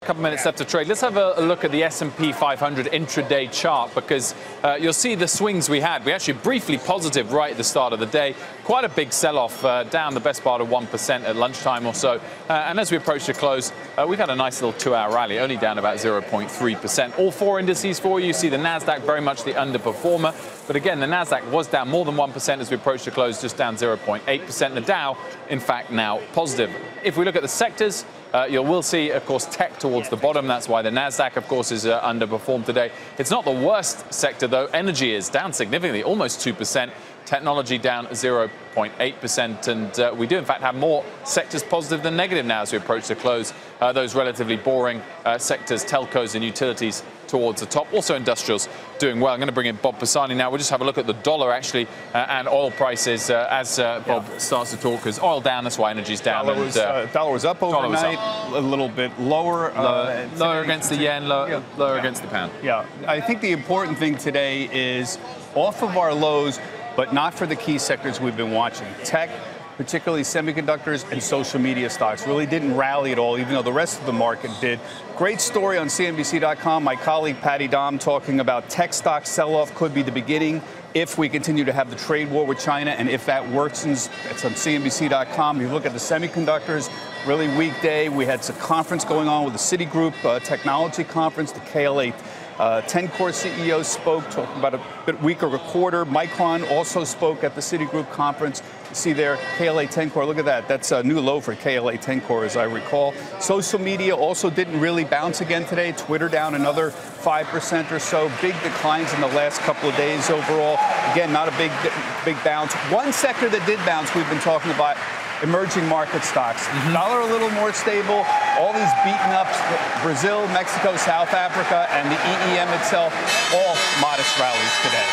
Couple minutes left to trade. Let's have a look at the S&P 500 intraday chart, because you'll see the swings we had. We actually briefly positive right at the start of the day. Quite a big sell-off, down the best part of 1% at lunchtime or so. And as we approach the close, we've had a nice little 2-hour rally, only down about 0.3%. All four indices for you. You see the Nasdaq very much the underperformer. But again, the Nasdaq was down more than 1% as we approach the close, just down 0.8%. The Dow, in fact, now positive. If we look at the sectors, you will see, of course, tech towards the bottom. That's why the Nasdaq, of course, is underperformed today. It's not the worst sector, though. Energy is down significantly, almost 2%. Technology down 0.8%. And we do, in fact, have more sectors positive than negative now as we approach the close. Those relatively boring sectors, telcos and utilities, towards the top. Also industrials doing well. I'm going to bring in Bob Pisani now. We'll just have a look at the dollar, actually, and oil prices as Bob starts to talk, because oil down, that's why energy's down. Dollar was up overnight, a little bit lower. Lower against the yen, lower against the pound. Yeah, I think the important thing today is off of our lows, but not for the key sectors we've been watching. Tech, particularly semiconductors and social media stocks, really didn't rally at all, even though the rest of the market did. Great story on CNBC.com. My colleague Patty Dom talking about tech stock sell-off could be the beginning if we continue to have the trade war with China, and if that worsens. It's on CNBC.com. You look at the semiconductors, really weak day. We had some conference going on with the Citigroup technology conference, the KLA 10-core CEO spoke, talking about a bit weaker of a quarter. Micron also spoke at the Citigroup conference. You see there, KLA 10-core, look at that. That's a new low for KLA 10-core, as I recall. Social media also didn't really bounce again today. Twitter down another 5% or so. Big declines in the last couple of days overall. Again, not a big bounce. One sector that did bounce, we've been talking about, emerging market stocks. Dollar a little more stable. All these beaten ups, Brazil, Mexico, South Africa, and the EEM itself, all modest rallies today.